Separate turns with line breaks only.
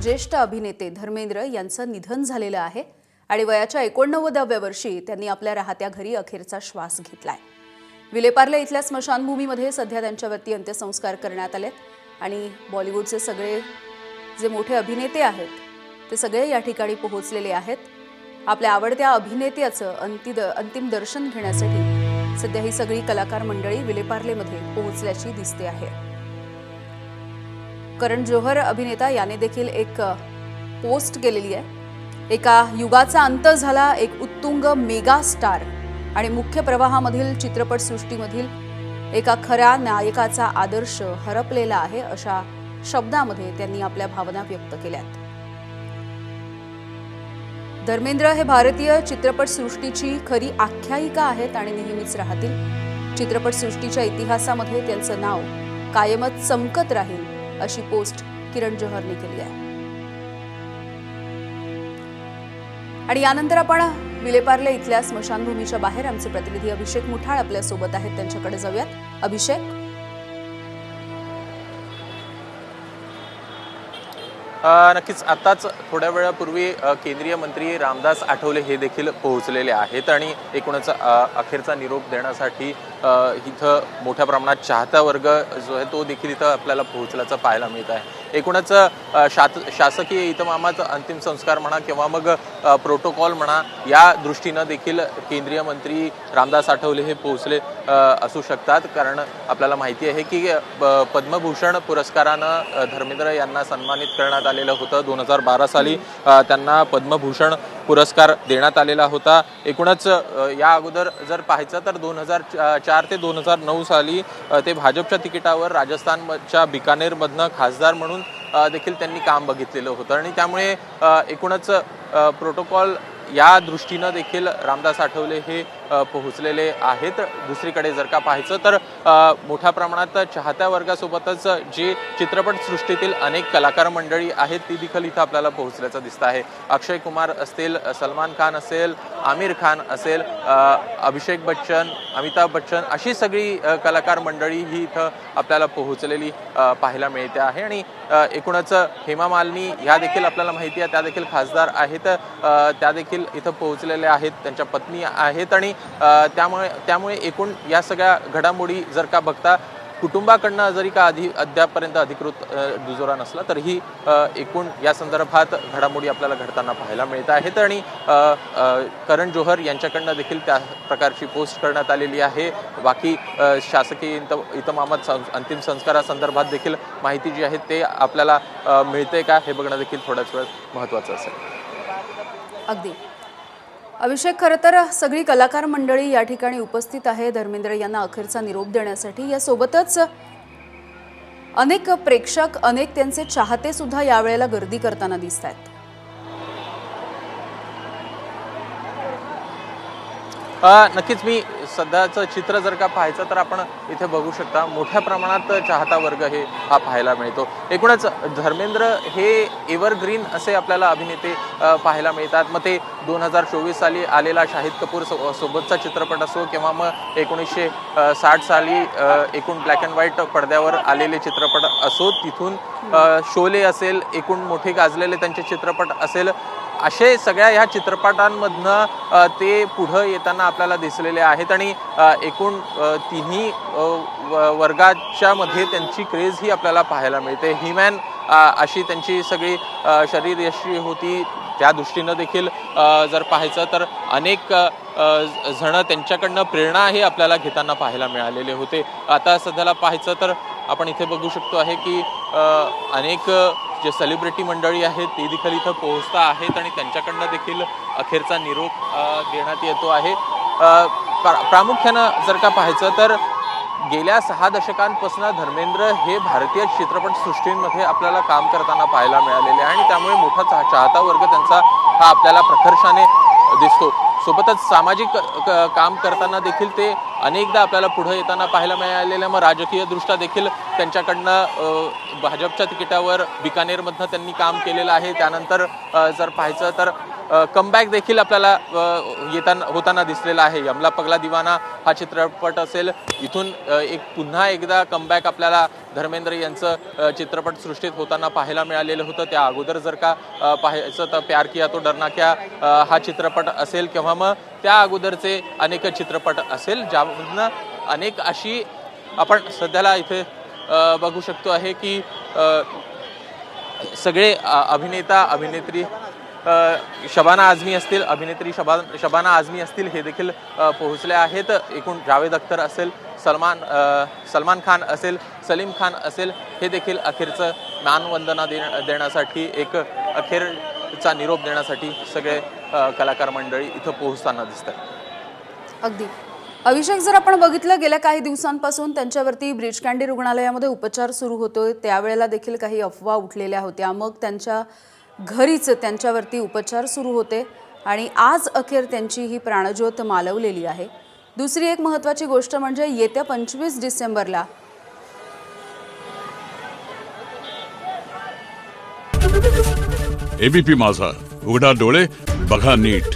ज्येष्ठ अभिनेते धर्मेंद्र यांचं निधन झालेलं आहे आणि वयाच्या 89व्या वर्षी त्यांनी आपल्या राहत्या घरी अखेरचा श्वास घेतलाय। विलेपार्ले इथल्या स्मशानभूमीमध्ये सध्या त्यांच्यावरती अंत्यसंस्कार करण्यात आलेत आणि बॉलिवूडचे सगळे जे मोठे अभिनेते आहेत ते सगळे या ठिकाणी पोहोचलेले आहेत। आपल्या आवडत्या अभिनेत्याचं अंतिम दर्शन घेण्यासाठी सध्या ही सगळी कलाकार मंडळी विलेपार्लेमध्ये पोहोचल्याची दिसते आहे। करण जोहर अभिनेता याने देखील एक पोस्ट केलेली आहे। एका युगाचा अंत झाला, एक उत्तुंग मेगा स्टार आणि मुख्य प्रवाहामधील चित्रपटसृष्टीमधील एका खऱ्या नायकाचा आदर्श हरपलेला आहे, अशा शब्दांमध्ये त्यांनी आपल्या भावना व्यक्त केल्यात। धर्मेंद्र हे भारतीय चित्रपटसृष्टीची खरी आख्यायिका आहेत आणि नेहमीच राहतील। चित्रपटसृष्टीच्या इतिहासामध्ये त्यांचं नाव कायमच चमकत राहील, अशी पोस्ट किरण जोहरने केली आहे। आणि यानंतर आपण विलेपार्ले इथल्या स्मशानभूमीच्या बाहेर आमचे प्रतिनिधी अभिषेक मुठाळ आपल्या सोबत आहेत, त्यांच्याकडे जाऊयात। अभिषेक,
नक्कीच आताच थोड्या वेळापूर्वी केंद्रीय मंत्री रामदास आठवले हे देखील पोहोचलेले आहेत आणि एकूणच अखेरचा निरोप देण्यासाठी इथं मोठ्या प्रमाणात चाहता वर्ग जो आहे तो देखील इथं आपल्याला पोहोचल्याचं पाहायला मिळत आहे। एकूणच शासकीय इतमामात अंतिम संस्कार म्हणा किंवा मग प्रोटोकॉल म्हणा, या दृष्टीनं देखील केंद्रीय मंत्री रामदास आठवले हे पोहोचले असू शकतात। कारण आपल्याला माहिती आहे की पद्मभूषण पुरस्कारानं धर्मेंद्र यांना सन्मानित करण्यात आलेलं होतं। 2012 साली त्यांना पद्मभूषण पुरस्कार देण्यात आलेला होता। एकूणच या अगोदर जर पाहायचं तर 2004 ते 2009 साली ते भाजपच्या तिकिटावर राजस्थानच्या बिकानेरमधनं खासदार म्हणून देखील त्यांनी काम बघितलेलं होतं आणि त्यामुळे एकूणच प्रोटोकॉल या दृष्टीनं देखील रामदास आठवले हे पोहोचलेले आहेत। दुसरीकडे जर का पाहायचं तर मोठ्या प्रमाणात चाहत्या वर्गासोबतच जे चित्रपटसृष्टीतील अनेक कलाकार मंडळी आहेत ती देखील इथं आपल्याला पोहोचल्याचं दिसतं आहे। अक्षय कुमार असतील, सलमान खान असेल, आमिर खान असेल, अभिषेक बच्चन, अमिताभ बच्चन अशी सगळी कलाकार मंडळी ही इथं आपल्याला पोहोचलेली पाहायला मिळते आहे। आणि एकूणच हेमा मालिनी ह्या देखील आपल्याला माहिती आहे, त्या देखील खासदार आहेत, त्या देखील इथं पोहोचलेले आहेत, त्यांच्या पत्नी आहेत आणि त्यामुळे एकूण या सगळ्या घडामोडी जर का बघता कुटुंबाकडनं जरी का अद्यापपर्यंत अधिकृत दुजोरा नसला तरीही एकूण या संदर्भात घडामोडी आपल्याला घडताना पाहायला मिळत आहेत आणि करण जोहर यांच्याकडनं देखील त्या प्रकारची पोस्ट करण्यात आलेली आहे। बाकी शासकीय इतमामात अंतिम संस्कारासंदर्भात देखील माहिती जी आहे ते आपल्याला मिळते का हे बघणं देखील थोड्याच वेळ महत्त्वाचं असेल।
अगदी अभिषेक, खरं तर सगळी कलाकार मंडळी या ठिकाणी उपस्थित आहे धर्मेंद्र यांना अखेरचा निरोप देण्यासाठी। यासोबतच अनेक प्रेक्षक, अनेक त्यांचे चाहते सुद्धा यावेळेला गर्दी करताना दिसत आहेत।
नक्कीच मी सध्याचं चित्र जर का पाहायचं तर आपण इथे बघू शकता मोठ्या प्रमाणात चाहता वर्ग हे हा पाहायला मिळतो। एकूणच धर्मेंद्र हे एव्हरग्रीन असे आपल्याला अभिनेते पाहायला मिळतात। मग ते 2024 साली आलेला शाहिद कपूर सोबतचा चित्रपट असो किंवा मग 1960 साली एकूण ब्लॅक अँड व्हाईट पडद्यावर आलेले चित्रपट असो, तिथून शोले असेल, एकूण मोठे गाजलेले त्यांचे चित्रपट असेल, असे सगळ्या ह्या चित्रपटांमधनं ते पुढं येताना आपल्याला दिसलेले आहेत आणि एकूण तिन्ही वर्गाच्या मध्ये त्यांची क्रेज ही आपल्याला पाहायला मिळते। हिमॅन अशी त्यांची सगळी शरीरयष्टी होती, त्या दृष्टीनं देखील जर पाहायचं तर अनेक जण त्यांच्याकडनं प्रेरणा हे आपल्याला घेताना पाहायला मिळालेले होते। आता सध्याला पाहायचं तर आपण इथे बघू शकतो आहे की अनेक जे सेलिब्रिटी मंडळी आहेत ते देखील इथं पोहोचता आहेत आणि त्यांच्याकडनं देखील अखेरचा निरोप देण्यात येतो आहे। प्रामुख्यानं जर का पाहायचं तर गेल्या 6 दशकांपासून धर्मेंद्र हे भारतीय चित्रपटसृष्टीमध्ये आपल्याला काम करताना पाहायला मिळालेले आहे आणि त्यामुळे मोठा चाहता वर्ग त्यांचा हा आपल्याला प्रखर्षाने दिसतो। सोबतच सामाजिक काम करताना देखील ते अनेकदा आपल्याला पुढे येताना पाहायला मिळालेलं। मग राजकीय दृष्ट्या देखील त्यांच्याकडनं भाजपच्या तिकिटावर बिकानेरमधनं त्यांनी काम केलेलं आहे। त्यानंतर जर पाहायचं तर कमबॅक देखील आपल्याला होताना दिसलेला आहे। यमला पगला दिवाना हा चित्रपट असेल, इथून पुन्हा एकदा कमबॅक आपल्याला धर्मेंद्र यांचं चित्रपटसृष्टीत होताना पाहायला मिळालेलं होतं। त्या अगोदर जर का पाहायचं तर प्यार किया तो डरना क्या हा चित्रपट असेल किंवा मग त्या अगोदरचे अनेक चित्रपट असेल, ज्यामधून अनेक अशी आपण सध्याला इथे बघू शकतो आहे की सगळे अभिनेता अभिनेत्री शबाना आझमी असतील, अभिनेत्री शबाना आझमी असतील, हे देखील पोहोचले आहेत। एकूण जावेद अख्तर असेल, सलमान खान असेल, सलीम खान असेल, हे देखील अखेरचं मानवंदना देण्यासाठी एक अखेरचा निरोप देण्यासाठी सगळे कलाकार मंडळी इथं पोहोचताना दिसतात।
अगदी अभिषेक, जर आपण बघितलं गेल्या काही दिवसांपासून त्यांच्यावरती ब्रीच कँडी रुग्णालयामध्ये उपचार सुरू होतोय, त्यावेळेला देखील काही अफवा उठलेल्या होत्या, मग त्यांच्या घरीच त्यांच्यावरती उपचार सुरू होते आणि आज अखेर त्यांची ही प्राणज्योत मालवलेली आहे। दुसरी एक महत्त्वाची गोष्ट म्हणजे येत्या 25 डिसेंबरला
एबीपी माझा, उघडा डोळे बघा नीट।